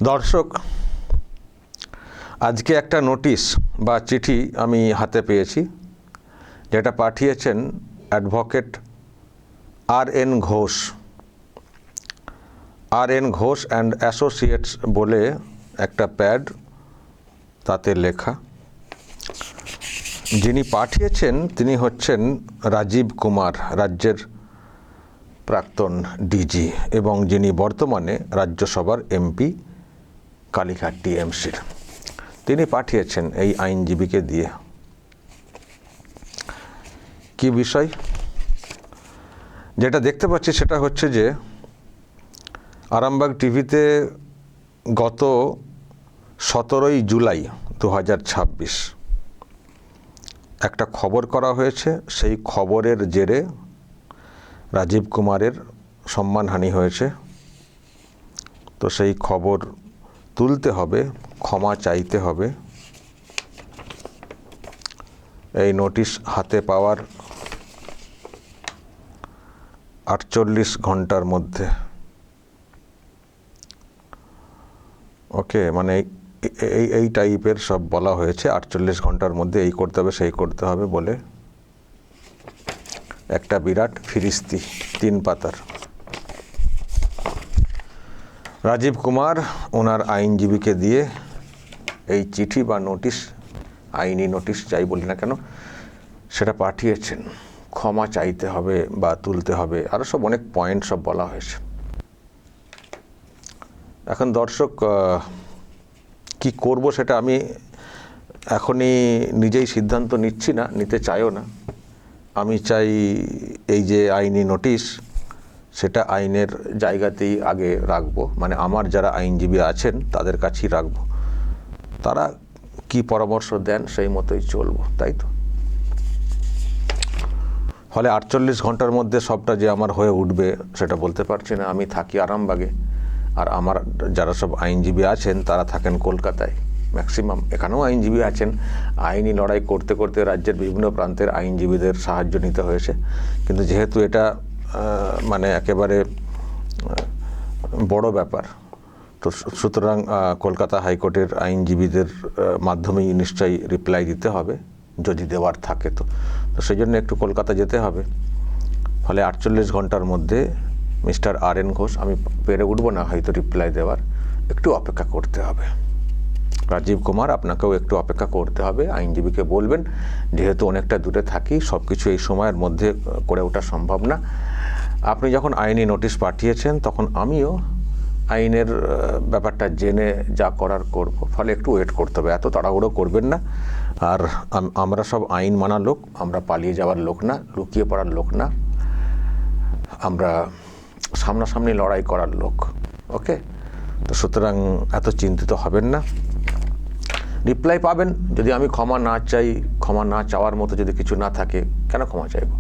দর্শক, আজকে একটা নোটিশ বা চিঠি আমি হাতে পেয়েছি, যেটা পাঠিয়েছেন অ্যাডভোকেট আর.এন. ঘোষ অ্যান্ড অ্যাসোসিয়েটস বলে একটা প্যাড, তাতে লেখা। যিনি পাঠিয়েছেন তিনি হচ্ছেন রাজীব কুমার, রাজ্যের প্রাক্তন ডিজি, এবং যিনি বর্তমানে রাজ্যসভার এমপি কালীঘাট টিএমসির। তিনি পাঠিয়েছেন এই আইনজীবীকে দিয়ে। কি বিষয়? যেটা দেখতে পাচ্ছি সেটা হচ্ছে যে আরামবাগ টিভিতে গত 17ই জুলাই 2026 একটা খবর করা হয়েছে। সেই খবরের জেরে রাজীব কুমারের সম্মানহানি হয়েছে। তো সেই খবর তুলতে হবে, ক্ষমা চাইতে হবে। এই নোটিশ হাতে পাওয়ার 48 ঘন্টার মধ্যে, ওকে, মানে এই টাইপের সব বলা হয়েছে। 48 ঘন্টার মধ্যে এই করতে হবে, সেই করতে হবে বলে একটা বিরাট ফিরিস্তি 3 পাতার। রাজীব কুমার ওনার আইনজীবীকে দিয়ে এই চিঠি বা নোটিশ, আইনি নোটিশ যাই বলি না কেন, সেটা পাঠিয়েছেন। ক্ষমা চাইতে হবে বা তুলতে হবে, আরও সব অনেক পয়েন্ট সব বলা হয়েছে। এখন দর্শক, কি করব সেটা আমি এখনই নিজেই সিদ্ধান্ত নিচ্ছি না, নিতে চাইও না। আমি চাই এই যে আইনি নোটিশ, সেটা আইনের জায়গাতেই আগে রাখবো, মানে আমার যারা আইনজীবী আছেন তাদের কাছেই রাখবো। তারা কি পরামর্শ দেন সেই মতোই চলবো, তাই তো। ফলে 48 ঘন্টার মধ্যে সবটা যে আমার হয়ে উঠবে সেটা বলতে পারছি না। আমি থাকি আরামবাগে, আর আমার যারা সব আইনজীবী আছেন তারা থাকেন কলকাতায় ম্যাক্সিমাম। এখানেও আইনজীবী আছেন। আইনি লড়াই করতে করতে রাজ্যের বিভিন্ন প্রান্তের আইনজীবীদের সাহায্য নিতে হয়েছে। কিন্তু যেহেতু এটা মানে একেবারে বড় ব্যাপার, তো সুতরাং কলকাতা হাইকোর্টের আইনজীবীদের মাধ্যমেই নিশ্চয়ই রিপ্লাই দিতে হবে, যদি দেওয়ার থাকে। তো সেই জন্য একটু কলকাতা যেতে হবে। ফলে 48 ঘন্টার মধ্যে মিস্টার আর.এন. ঘোষ, আমি পেরে উঠবো না হয়তো রিপ্লাই দেওয়ার, একটু অপেক্ষা করতে হবে। রাজীব কুমার, আপনাকেও একটু অপেক্ষা করতে হবে। আইনজীবীকে বলবেন, যেহেতু অনেকটা দূরে থাকি, সব কিছু এই সময়ের মধ্যে করে ওঠা সম্ভব না। আপনি যখন আইনি নোটিশ পাঠিয়েছেন তখন আমিও আইনের ব্যাপারটা জেনে যা করার করব। ফলে একটু ওয়েট করতে হবে, এত তাড়াহুড়ো করবেন না। আর আমরা সব আইন মানা লোক, আমরা পালিয়ে যাওয়ার লোক না, লুকিয়ে পড়ার লোক না, আমরা সামনাসামনি লড়াই করার লোক, ওকে। তো সুতরাং এত চিন্তিত হবেন না। রিপ্লাই পাবেন। যদি আমি ক্ষমা না চাই, ক্ষমা না চাওয়ার মতো যদি কিছু না থাকে, কেন ক্ষমা চাইব?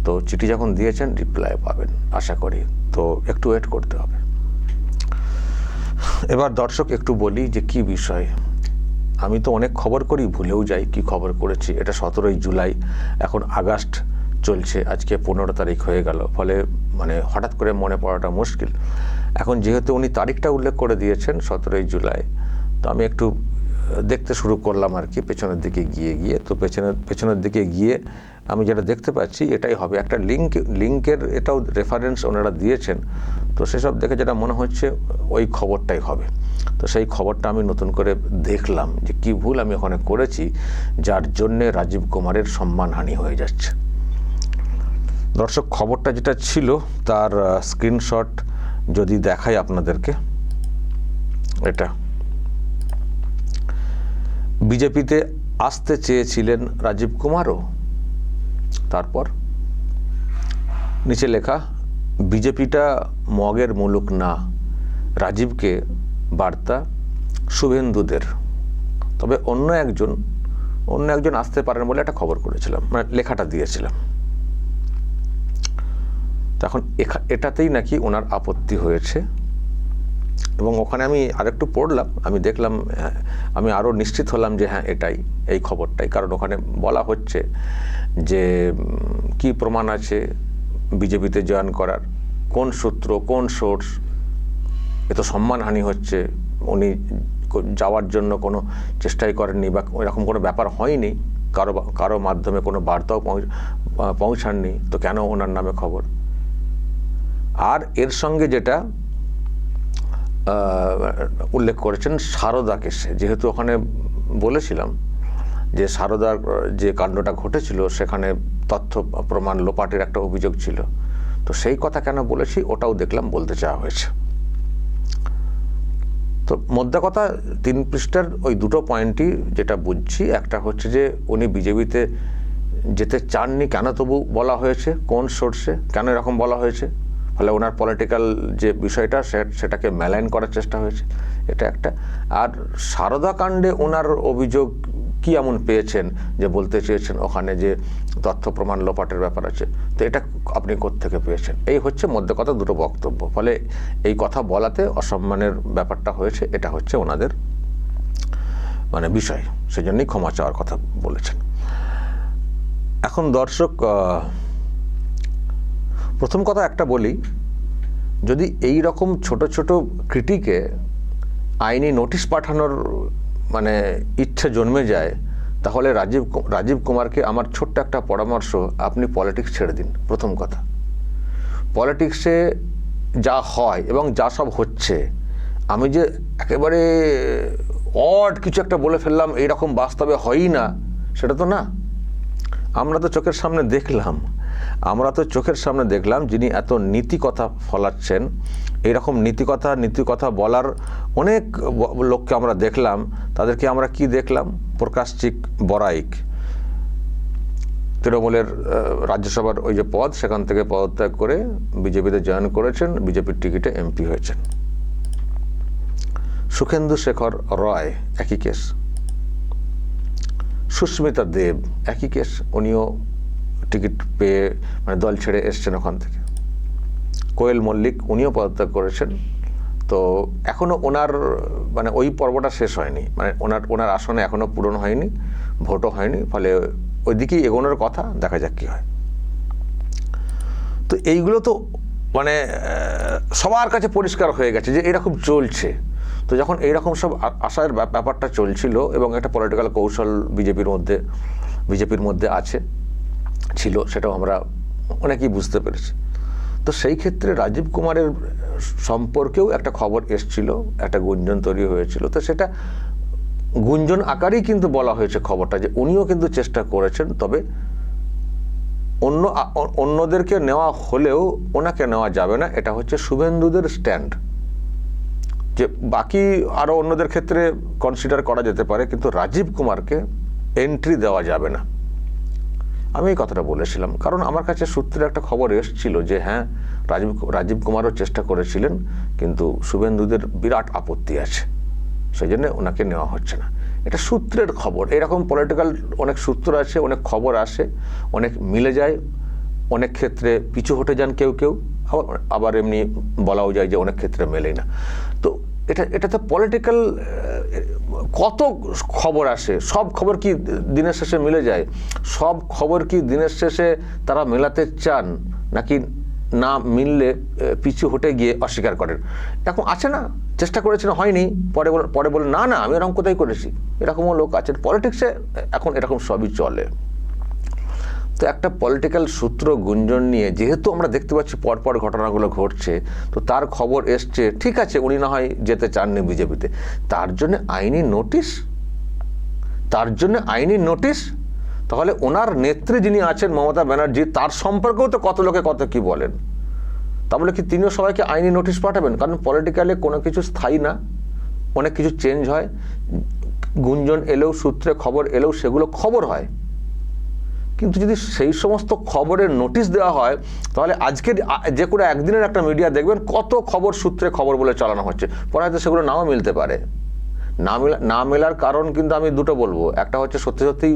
তো চিঠি যখন দিয়েছেন রিপ্লাই পাবেন আশা করি। তো একটু ওয়েট করতে হবে। এবার দর্শক একটু বলি যে কি বিষয়। আমি তো অনেক খবর করি, ভুলেও যাই কি খবর করেছি। এটা 17ই জুলাই, এখন আগস্ট চলছে, আজকে 15 তারিখ হয়ে গেল। ফলে মানে হঠাৎ করে মনে পড়াটা মুশকিল। এখন যেহেতু উনি তারিখটা উল্লেখ করে দিয়েছেন 17ই জুলাই, তো আমি একটু দেখতে শুরু করলাম আর কি, পেছনের দিকে গিয়ে। তো পেছনের দিকে গিয়ে আমি যেটা দেখতে পাচ্ছি এটাই হবে। একটা লিঙ্কের এটাও রেফারেন্স ওনারা দিয়েছেন। তো সেসব দেখে যেটা মনে হচ্ছে ওই খবরটাই হবে। তো সেই খবরটা আমি নতুন করে দেখলাম যে কি ভুল আমি ওখানে করেছি, যার জন্যে রাজীব কুমারের সম্মানহানি হয়ে যাচ্ছে। দর্শক, খবরটা যেটা ছিল তার স্ক্রিনশট যদি দেখাই আপনাদেরকে, এটা বিজেপিতে আসতে চেয়েছিলেন রাজীব কুমারও। তারপর নিচে লেখা, বিজেপিটা মগের মুলুক না, রাজীবকে বার্তা শুভেন্দুদের। তবে অন্য একজন আসতে পারেন বলে একটা খবর করেছিলাম, মানে লেখাটা দিয়েছিলাম। তখন এটাতেই নাকি ওনার আপত্তি হয়েছে। এবং ওখানে আমি আরেকটু পড়লাম, আমি দেখলাম, আমি আরও নিশ্চিত হলাম যে হ্যাঁ এটাই, এই খবরটাই। কারণ ওখানে বলা হচ্ছে যে কি প্রমাণ আছে বিজেপিতে জয়েন করার, কোন সূত্র, কোন সোর্স, এ তো সম্মানহানি হচ্ছে, উনি যাওয়ার জন্য কোনো চেষ্টাই করেননি বা এরকম কোনো ব্যাপার হয়নি, কারো মাধ্যমে কোনো বার্তাও পৌঁছাননি, তো কেন ওনার নামে খবর? আর এর সঙ্গে যেটা উল্লেখ করেছেন সারদা কেসে, যেহেতু ওখানে বলেছিলাম যে সারদার যে কাণ্ডটা ঘটেছিল সেখানে তথ্য প্রমাণ লোপাটের একটা অভিযোগ ছিল, তো সেই কথা কেন বলেছি ওটাও দেখলাম বলতে চাওয়া হয়েছে। তো মোদ্দা কথা 3 পৃষ্ঠার ওই দুটো পয়েন্টই যেটা বুঝছি, একটা হচ্ছে যে উনি বিজেপিতে যেতে চাননি, কেন তবু বলা হয়েছে, কোন সোর্সে, কেন এরকম বলা হয়েছে, ফলে ওনার পলিটিক্যাল যে বিষয়টা সেটাকে মেলাইন করার চেষ্টা হয়েছে, এটা একটা। আর সারদা কাণ্ডে ওনার অভিযোগ কি এমন পেয়েছেন যে বলতে চেয়েছেন ওখানে যে তথ্য প্রমাণ লোপাটের ব্যাপার আছে, তো এটা আপনি কোত্থেকে পেয়েছেন? এই হচ্ছে মধ্যে কথা দুটো বক্তব্য, ফলে এই কথা বলাতে অসম্মানের ব্যাপারটা হয়েছে, এটা হচ্ছে ওনাদের মানে বিষয়, সেজন্যই ক্ষমা চাওয়ার কথা বলেছেন। এখন দর্শক, প্রথম কথা একটা বলি, যদি এই রকম ছোট ছোট ক্রিটিকে আইনি নোটিশ পাঠানোর মানে ইচ্ছে জন্মে যায়, তাহলে রাজীব কুমারকে আমার ছোট্ট একটা পরামর্শ, আপনি পলিটিক্স ছেড়ে দিন। প্রথম কথা, পলিটিক্সে যা হয় এবং যা সব হচ্ছে, আমি যে একেবারে অড কিছু একটা বলে ফেললাম এইরকম বাস্তবে হয়ই না, সেটা তো না। আমরা তো চোখের সামনে দেখলাম যিনি এত নীতি কথা ফলাচ্ছেন, এইরকম নীতি কথা বলার অনেক লোককে আমরা দেখলাম। তাদেরকে আমরা কি দেখলাম? প্রকাশচিক বড়াইক, তৃণমূলের রাজ্যসভার ওই যে পদ, সেখান থেকে পদত্যাগ করে বিজেপিতে জয়েন করেছেন, বিজেপির টিকিটে এমপি হয়েছেন। সুখেন্দু শেখর রয় একই কেস, সুস্মিতা দেব একই কেস, উনিও টিকিট পেয়ে মানে দল ছেড়ে এসছেন ওখান থেকে। কোয়েল মল্লিক, উনিও পদত্যাগ করেছেন। তো এখনও ওনার মানে ওই পর্বটা শেষ হয়নি, মানে ওনার আসনে এখনও পূরণ হয়নি, ভোটও হয়নি, ফলে ওই দিকেই এগোনোর কথা, দেখা যাক কী হয়। তো এইগুলো তো মানে সবার কাছে পরিষ্কার হয়ে গেছে যে এরকম চলছে। তো যখন এইরকম সব আশার ব্যাপারটা চলছিল এবং একটা পলিটিক্যাল কৌশল বিজেপির মধ্যে ছিল, সেটাও আমরা অনেকেই বুঝতে পেরেছি। তো সেই ক্ষেত্রে রাজীব কুমারের সম্পর্কেও একটা খবর এসছিল, একটা গুঞ্জন তৈরি হয়েছিল। তো সেটা গুঞ্জন আকারেই কিন্তু বলা হয়েছে খবরটা, যে উনিও কিন্তু চেষ্টা করেছেন, তবে অন্যদেরকে নেওয়া হলেও ওনাকে নেওয়া যাবে না, এটা হচ্ছে শুভেন্দুদের স্ট্যান্ড। যে বাকি আরও অন্যদের ক্ষেত্রে কনসিডার করা যেতে পারে, কিন্তু রাজীব কুমারকে এন্ট্রি দেওয়া যাবে না। আমি এই কথাটা বলেছিলাম, কারণ আমার কাছে সূত্রে একটা খবর এসেছিল যে হ্যাঁ, রাজীব কুমারও চেষ্টা করেছিলেন, কিন্তু শুভেন্দুদের বিরাট আপত্তি আছে, সেই জন্য ওনাকে নেওয়া হচ্ছে না। এটা সূত্রের খবর। এরকম পলিটিক্যাল অনেক সূত্র আছে, অনেক খবর আসে, অনেক মিলে যায়, অনেক ক্ষেত্রে পিছু হটে যান কেউ, আবার এমনি বলাও যায় যে অনেক ক্ষেত্রে মেলেই না। তো এটা তো পলিটিক্যাল কত খবর আসে, সব খবর কি দিনের শেষে মিলে যায়? সব খবর কি দিনের শেষে তারা মেলাতে চান, নাকি না মিললে পিছু হটে গিয়ে অস্বীকার করেন? এরকম আছে না, চেষ্টা করেছেন হয়নি, পরে বলে না আমি এরকম কোথায় করেছি, এরকমও লোক আছেন। পলিটিক্সে এখন এরকম সবই চলে। তো একটা পলিটিক্যাল সূত্র গুঞ্জন নিয়ে যেহেতু আমরা দেখতে পাচ্ছি পরপর ঘটনাগুলো ঘটছে, তো তার খবর এসছে, ঠিক আছে উনি না হয় যেতে চাননি বিজেপিতে, তার জন্য আইনি নোটিশ, তাহলে ওনার নেত্রী যিনি আছেন মমতা ব্যানার্জি, তার সম্পর্কেও তো কত লোকে কত কি বলেন, তাহলে কি তিনিও সবাইকে আইনি নোটিশ পাঠাবেন? কারণ পলিটিক্যালে কোনো কিছু স্থায়ী না, অনেক কিছু চেঞ্জ হয়, গুঞ্জন এলেও, সূত্রে খবর এলেও সেগুলো খবর হয়। কিন্তু যদি সেই সমস্ত খবরের নোটিশ দেওয়া হয়, তাহলে আজকের যে কোনো একদিনের একটা মিডিয়া দেখবেন কত খবর সূত্রে খবর বলে চালানো হচ্ছে, পরে হয়তো সেগুলো নাও মিলতে পারে। না মেলার কারণ কিন্তু আমি দুটো বলবো, একটা হচ্ছে সত্যি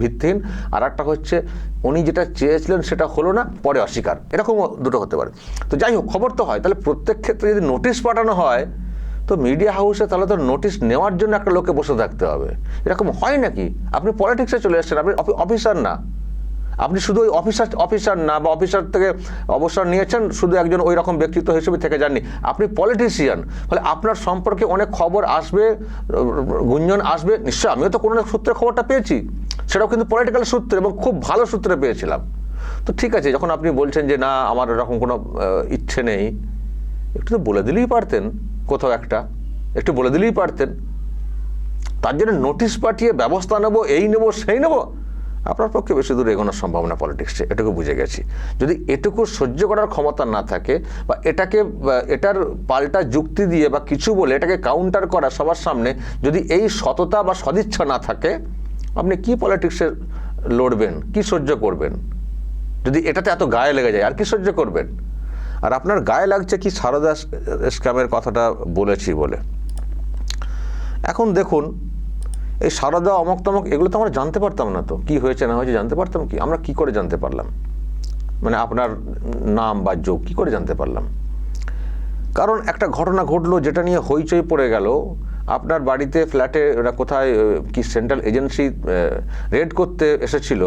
ভিত্তিহীন, আর একটা হচ্ছে উনি যেটা চেয়েছিলেন সেটা হলো না, পরে অস্বীকার, এরকমও দুটো হতে পারে। তো যাই হোক, খবর তো হয়, তাহলে প্রত্যেক ক্ষেত্রে যদি নোটিশ পাঠানো হয়, তো মিডিয়া হাউসে তাহলে তো নোটিশ নেওয়ার জন্য একটা লোককে বসে থাকতে হবে। এরকম হয় নাকি? আপনি পলিটিক্সে চলে এসেছেন, আপনি অফিসার না, আপনি শুধু ওই অফিসার না, বা অফিসার থেকে অবসর নিয়েছেন শুধু একজন ওই রকম ব্যক্তিত্ব হিসেবে থেকে যাননি, আপনি পলিটিশিয়ান। ফলে আপনার সম্পর্কে অনেক খবর আসবে, গুঞ্জন আসবে নিশ্চয়ই। আমিও তো কোনো সূত্রে খবরটা পেয়েছি, সেটাও কিন্তু পলিটিক্যাল সূত্রে এবং খুব ভালো সূত্রে পেয়েছিলাম। তো ঠিক আছে, যখন আপনি বলছেন যে না আমার এরকম কোনো ইচ্ছে নেই, একটু তো বলে দিলেই পারতেন, কোথাও একটু বলে দিলেই পারতেন। তার জন্য নোটিশ পাঠিয়ে ব্যবস্থা নেবো, এই নেবো সেই নেবো, আপনার পক্ষে বেশি দূর এগোনোর সম্ভাবনা পলিটিক্সে, এটুকু বুঝে গেছি। যদি এটুকু সহ্য করার ক্ষমতা না থাকে, বা এটার পাল্টা যুক্তি দিয়ে বা কিছু বলে এটাকে কাউন্টার করা সবার সামনে, যদি এই সততা বা সদিচ্ছা না থাকে, আপনি কি পলিটিক্সে লড়বেন, কি সহ্য করবেন? যদি এটাতে এত গায়ে লেগে যায়, আর কি সহ্য করবেন? আর আপনার গায়ে লাগছে কি সারদা স্ক্যামের কথাটা বলেছি বলে। এখন দেখুন, এই সারদা অমক তমক এগুলো তো আমরা জানতে পারতাম না, তো কি হয়েছে না হয়েছে জানতে পারতাম কি? আমরা কি করে জানতে পারলাম? মানে আপনার নাম বা যোগ কি করে জানতে পারলাম? কারণ একটা ঘটনা ঘটলো যেটা নিয়ে হইচই পড়ে গেল। আপনার বাড়িতে ফ্ল্যাটে ওরা কোথায় কি সেন্ট্রাল এজেন্সি রেড করতে এসেছিল,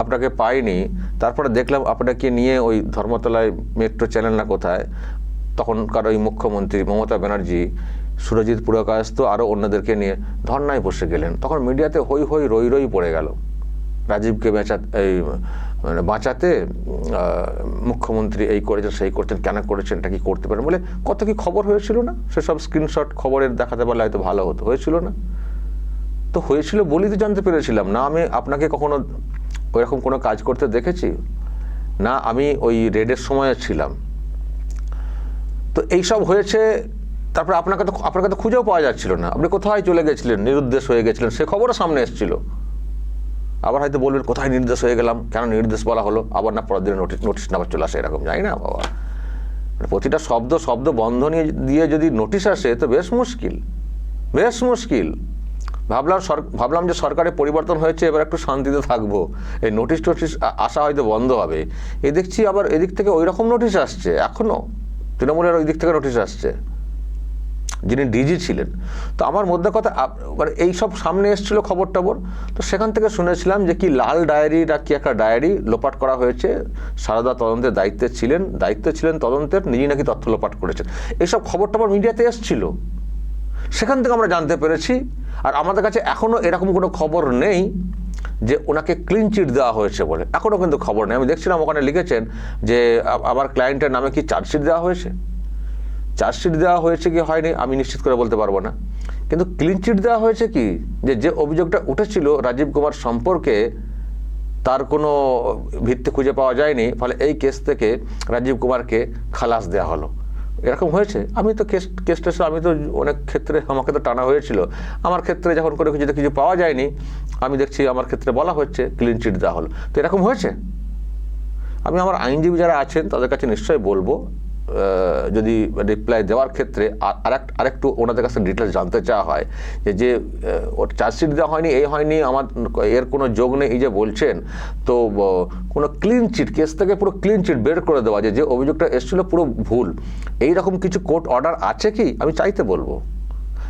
আপনাকে পাইনি, তারপরে দেখলাম আপনাকে নিয়ে ওই ধর্মতলায় মেট্রো চ্যানেল না কোথায়, তখনকার ওই মুখ্যমন্ত্রী মমতা ব্যানার্জি, সুরজিৎ পুরকায়স্থ আরও অন্যদেরকে নিয়ে ধর্নায় বসে গেলেন। তখন মিডিয়াতে হই হই রই রই পড়ে গেল, রাজীবকে বাঁচাতে মুখ্যমন্ত্রী এই করেছেন সেই করছেন, কেন করেছেন, এটা কি করতে পারেন বলে কত কি খবর হয়েছিল না? সেসব স্ক্রিনশট খবরের দেখাতে পারলে হয়তো ভালো হতো। হয়েছিল না? তো হয়েছিল বলেই তো জানতে পেরেছিলাম। না আমি আপনাকে কখনো ওইরকম কোনো কাজ করতে দেখেছি, না আমি ওই রেডের সময় ছিলাম। তো এইসব হয়েছে, তারপরে আপনাকে তো খুঁজেও পাওয়া যাচ্ছিল না, আপনি কোথায় চলে গেছিলেন, নিরুদ্দেশ হয়ে গেছিলেন, সে খবরও সামনে এসেছিল। আবার হয়তো বলবেন কোথায় নির্দেশ হয়ে গেলাম, কেন নির্দেশ বলা হলো, আবার না পরের দিনে নোটিশ না চলে আসে, এরকম জানি না বাবা। প্রতিটা শব্দ বন্ধ দিয়ে যদি নোটিশ আসে তো বেশ মুশকিল। ভাবলাম যে সরকারের পরিবর্তন হয়েছে, এবার একটু শান্তিতে থাকবো, এই নোটিশ আসা হয়তো বন্ধ হবে। দেখছি আবার এদিক থেকে ওই রকম নোটিশ আসছে, এখনো তৃণমূলের ওই দিক থেকে নোটিশ আসছে, যিনি ডিজি ছিলেন। তো আমার মধ্যে কথা, মানে এইসব সামনে এসেছিল খবর টবর, তো সেখান থেকে শুনেছিলাম যে কি লাল ডায়েরি না কি একটা ডায়েরি লোপাট করা হয়েছে। সারদা তদন্তের দায়িত্বে ছিলেন তদন্তের, নিজেই নাকি তথ্য লোপাট করেছেন। এইসব খবর টবর মিডিয়াতে এসেছিল, সেখান থেকে আমরা জানতে পেরেছি। আর আমাদের কাছে এখনও এরকম কোনো খবর নেই যে ওনাকে ক্লিন চিট দেওয়া হয়েছে বলে, এখনও কিন্তু খবর নেই। আমি দেখছিলাম ওখানে লিখেছেন যে আমার ক্লায়েন্টের নামে কি চার্জশিট দেওয়া হয়েছে কি হয়নি আমি নিশ্চিত করে বলতে পারবো না, কিন্তু ক্লিন চিট দেওয়া হয়েছে কি, যে অভিযোগটা উঠেছিল রাজীব কুমার সম্পর্কে তার কোনো ভিত্তি খুঁজে পাওয়া যায়নি, ফলে এই কেস থেকে রাজীব কুমারকে খালাস দেওয়া হলো, এরকম হয়েছে। আমি তো কেসটা আমি তো অনেক ক্ষেত্রে আমাকে তো টানা হয়েছিল, আমার ক্ষেত্রে যখন করে কিছু পাওয়া যায়নি, আমি দেখছি আমার ক্ষেত্রে বলা হচ্ছে ক্লিন চিট দেওয়া হলো। তো এরকম হয়েছে। আমি আমার আইনজীবী যারা আছেন তাদের কাছে নিশ্চয়ই বলবো, যদি রিপ্লাই দেওয়ার ক্ষেত্রে আরেকটু ওনাদের কাছে ডিটেলস জানতে চাওয়া হয় যে ওর চার্জশিট দেওয়া হয়নি, এই হয়নি, আমার এর কোনো যোগ নেই এই যে বলছেন, তো কোনো ক্লিন চিট, কেস থেকে পুরো ক্লিন চিট বের করে দেওয়া, যে অভিযোগটা এসেছিল পুরো ভুল, এইরকম কিছু কোর্ট অর্ডার আছে কি আমি চাইতে বলবো।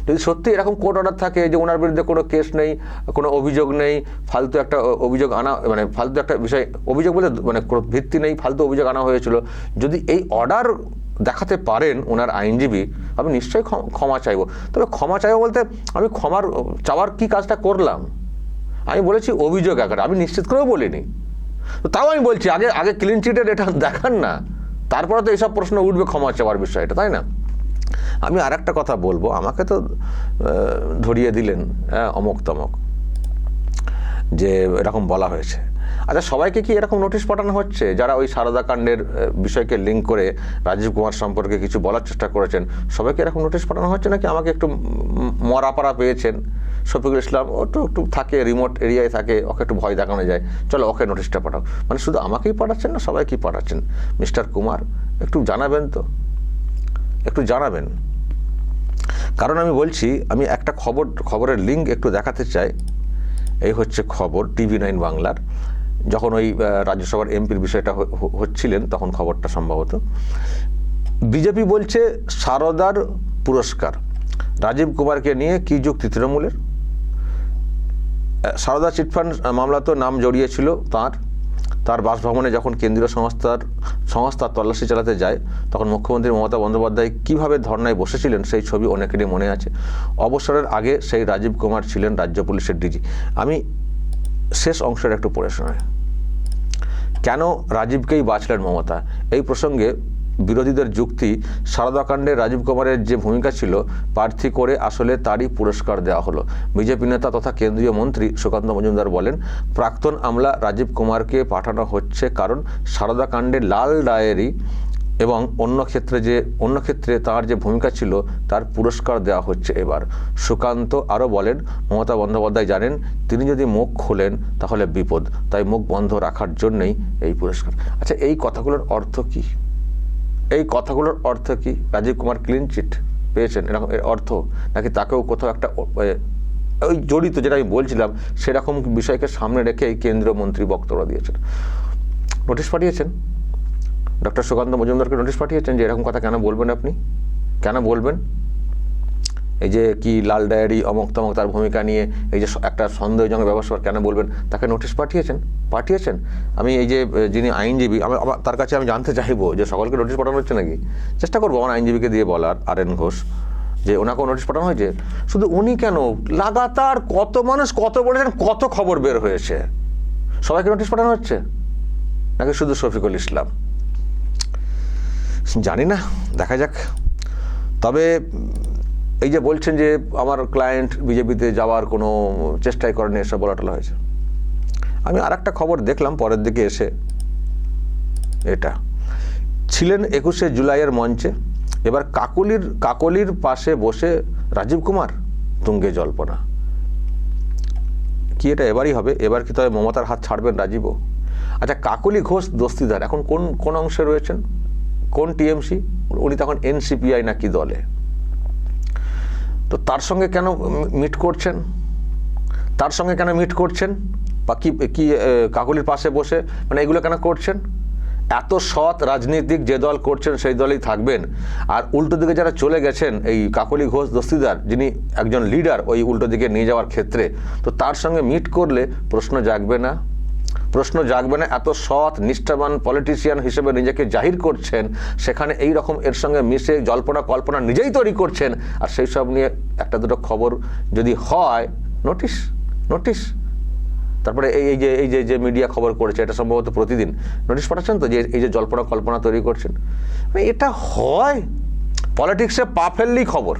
যদি সত্যি এরকম কোর্ট অর্ডার থাকে যে ওনার বিরুদ্ধে কোনো কেস নেই, কোনো অভিযোগ নেই, ফালতু একটা অভিযোগ আনা, মানে ফালতু একটা বিষয়, অভিযোগ বলে মানে কোনো ভিত্তি নেই, ফালতু অভিযোগ আনা হয়েছিল, যদি এই অর্ডার দেখাতে পারেন ওনার আইনজীবী, আমি নিশ্চয়ই ক্ষমা চাইবো। তবে ক্ষমা চাইবো বলতে আমি ক্ষমার চাওয়ার কি কাজটা করলাম, আমি বলেছি অভিযোগ আকারে, আমি নিশ্চিত করেও বলিনি। তো তাও আমি বলছি আগে ক্লিন চিটের এটা দেখান না, তারপরে তো এইসব প্রশ্ন উঠবে ক্ষমা চাওয়ার বিষয়টা, তাই না? আমি আর একটা কথা বলবো, আমাকে তো ধরিয়ে দিলেন অমক তমক, যে এরকম বলা হয়েছে। আচ্ছা, সবাইকে কি এরকম নোটিশ পাঠানো হচ্ছে যারা ওই সারদা কাণ্ডের বিষয়কে লিঙ্ক করে রাজীব কুমার সম্পর্কে কিছু বলার চেষ্টা করেছেন? সবাইকে এরকম নোটিশ পাঠানো হচ্ছে নাকি আমাকে একটু মরাপাড়া পেয়েছেন, শফিকুল ইসলাম ও তো একটু থাকে, রিমোট এরিয়ায় থাকে, ওকে একটু ভয় দেখানো যায়, চলো ওকে নোটিশটা পাঠাও, মানে শুধু আমাকেই পাঠাচ্ছেন না সবাইকেই পাঠাচ্ছেন? মিস্টার কুমার একটু জানাবেন তো, একটু জানাবেন। কারণ আমি বলছি, আমি একটা খবরের লিঙ্ক একটু দেখাতে চাই। এই হচ্ছে খবর TV9 বাংলার, যখন ওই রাজ্যসভার এমপির বিষয়টা হচ্ছিলেন তখন খবরটা সম্ভবত। বিজেপি বলছে সারদার পুরস্কার, রাজীব কুমারকে নিয়ে কি যুক্তি তৃণমূলের? সারদা চিটফান্ড মামলা তো নাম জড়িয়েছিল তাঁর, তার বাসভবনে যখন কেন্দ্রীয় সংস্থা তল্লাশি চালাতে যায়, তখন মুখ্যমন্ত্রী মমতা বন্দ্যোপাধ্যায় কীভাবে ধর্নায় বসেছিলেন সেই ছবি অনেকেরই মনে আছে। অবসরের আগে সেই রাজীব কুমার ছিলেন রাজ্য পুলিশের ডিজি। আমি শেষ অংশটা একটু পড়ে শোনাই। কেন রাজীবকেই বাছলেন মমতা? এই প্রসঙ্গে বিরোধীদের যুক্তি, সারদাকাণ্ডে রাজীব কুমারের যে ভূমিকা ছিল প্রার্থী করে আসলে তারই পুরস্কার দেওয়া হলো। বিজেপি নেতা তথা কেন্দ্রীয় মন্ত্রী সুকান্ত মজুমদার বলেন, প্রাক্তন আমলা রাজীব কুমারকে পাঠানো হচ্ছে কারণ সারদাকাণ্ডে লাল ডায়েরি এবং অন্য ক্ষেত্রে তার যে ভূমিকা ছিল তার পুরস্কার দেওয়া হচ্ছে এবার। সুকান্ত আরও বলেন, মমতা বন্দ্যোপাধ্যায় জানেন তিনি যদি মুখ খোলেন তাহলে বিপদ, তাই মুখ বন্ধ রাখার জন্যই এই পুরস্কার। আচ্ছা, এই কথাগুলোর অর্থ কী? রাজীব কুমার ক্লিন চিট পেয়েছেন এরকম এর অর্থ, নাকি তাকেও কোথাও একটা ওই জড়িত, যেটা আমি বলছিলাম সেরকম বিষয়কে সামনে রেখে এই কেন্দ্রীয় মন্ত্রী বক্তব্য দিয়েছেন? নোটিশ পাঠিয়েছেন, ডক্টর সুকান্ত মজুমদারকে নোটিশ পাঠিয়েছেন যে এরকম কথা কেন বলবেন, আপনি কেন বলবেন? এই যে কি লাল ডায়েরি অমক তমক তার ভূমিকা নিয়ে এই যে একটা সন্দেহজনক ব্যবস্থা কেন বলবেন, তাকে নোটিশ পাঠিয়েছেন। আমি এই যে যিনি আইনজীবী, তার কাছে আমি জানতে চাইবো যে সকলকে নোটিশ পাঠানো হচ্ছে নাকি। চেষ্টা করবো আমার আইনজীবীকে দিয়ে বলার, RN ঘোষ, যে ওনাকেও নোটিশ পাঠানো হয়েছে। শুধু উনি কেন, লাগাতার কত মানুষ কত বলেছেন, কত খবর বের হয়েছে, সবাইকে নোটিশ পাঠানো হচ্ছে নাকি শুধু শফিকুল ইসলাম? জানি না, দেখা যাক। তবে এই যে বলছেন যে আমার ক্লায়েন্ট বিজেপিতে যাওয়ার কোনো চেষ্টাই করেনি, এসব বলাটলা হয়েছে। আমি আর একটা খবর দেখলাম পরের দিকে এসে, এটা ছিলেন 21শে জুলাইয়ের মঞ্চে, এবার কাকলির পাশে বসে রাজীব কুমার, তুঙ্গে জল্পনা। কি এটা এবারই হবে? এবার কি তবে মমতার হাত ছাড়বেন রাজীবও? আচ্ছা, কাকলি ঘোষ দস্তিদার এখন কোন অংশে রয়েছেন, কোন টিএমসি? উনি তখন NCPI না কি দলে? তো তার সঙ্গে কেন মিট করছেন? বা কি কাকলির পাশে বসে, মানে এগুলো কেন করছেন? এত সৎ রাজনীতিক যে দল করছেন সেই দলেই থাকবেন, আর উল্টো দিকে যারা চলে গেছেন, এই কাকলি ঘোষ দস্তিদার যিনি একজন লিডার ওই উল্টো দিকে নিয়ে যাওয়ার ক্ষেত্রে, তো তার সঙ্গে মিট করলে প্রশ্ন জাগবে না? এত সৎ নিষ্ঠাবান পলিটিশিয়ান হিসেবে নিজেকে জাহির করছেন, সেখানে এই রকম এর সঙ্গে মিশে জল্পনা কল্পনা নিজেই তৈরি করছেন, আর সেই সব নিয়ে একটা দুটো খবর যদি হয়, নোটিশ। তারপরে এই যে মিডিয়া খবর করেছে, এটা সম্ভবত প্রতিদিন নোটিশ পাঠাচ্ছেন, তো যে এই যে জল্পনা কল্পনা তৈরি করছেন, মানে এটা হয়? পলিটিক্সে পা ফেললেই খবর,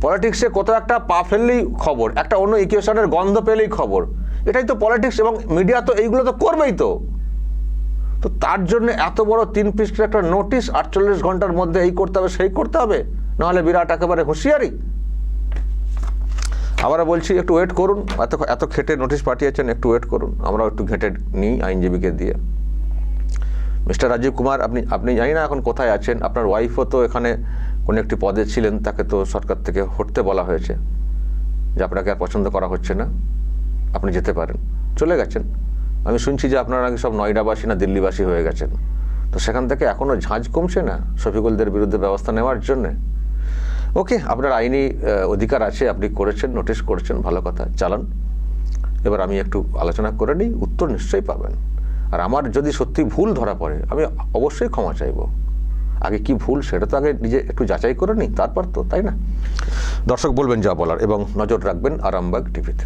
পলিটিক্সে কোথাও একটা পা ফেললেই খবর, একটা অন্য ইকুয়েশনের গন্ধ পেলেই খবর। এটাই তো পলিটিক্স, এবং মিডিয়া তো এইগুলো তো করবেই। তো তার জন্য এত বড় 3 পৃষ্ঠার একটা নোটিশ, 48 ঘন্টার মধ্যে এই করতে হবে সেই করতে হবে, নাহলে বিরাট একেবারে হুঁশিয়ারি। আবার বলছি, একটু ওয়েট করুন, এত খেটে নোটিশ পাঠিয়েছেন, একটু ওয়েট করুন, আমরাও একটু ঘেটে নিই আইনজীবীকে দিয়ে। মিস্টার রাজীব কুমার, আপনি জানি না এখন কোথায় আছেন, আপনার ওয়াইফও তো এখানে কোনো একটি পদে ছিলেন, তাকে তো সরকার থেকে হটতে বলা হয়েছে, যে আপনাকে আর পছন্দ করা হচ্ছে না, আপনি যেতে পারেন, চলে গেছেন। আমি শুনছি যে আপনারা নাকি সব নয়ডাবাসী না দিল্লিবাসী হয়ে গেছেন, তো সেখান থেকে এখনও ঝাঁঝ কমছে না শফিকুলদের বিরুদ্ধে ব্যবস্থা নেওয়ার জন্যে। ওকে, আপনার আইনি অধিকার আছে, আপনি করেছেন, নোটিশ করেছেন, ভালো কথা, চালান। এবার আমি একটু আলোচনা করে নিই, উত্তর নিশ্চয়ই পাবেন। আর আমার যদি সত্যি ভুল ধরা পড়ে, আমি অবশ্যই ক্ষমা চাইব। আগে কি ভুল সেটা তো আগে নিজে একটু যাচাই করে নিই, তারপর তো, তাই না? দর্শক বলবেন যা বলার, এবং নজর রাখবেন আরামবাগ টিভিতে।